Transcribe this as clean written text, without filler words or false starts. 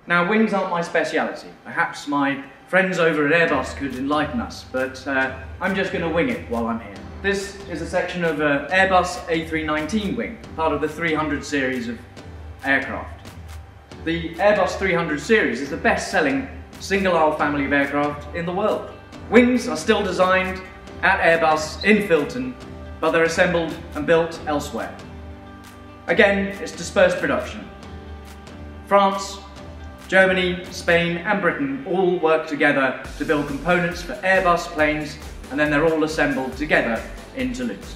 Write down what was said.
Now, wings aren't my speciality. Perhaps my friends over at Airbus could enlighten us, but I'm just going to wing it while I'm here. This is a section of Airbus A319 wing, part of the 300 series of aircraft. The Airbus 300 series is the best-selling single-aisle family of aircraft in the world. Wings are still designed at Airbus in Filton, but they're assembled and built elsewhere. Again, it's dispersed production. France, Germany, Spain and Britain all work together to build components for Airbus planes, and then they're all assembled together in Toulouse.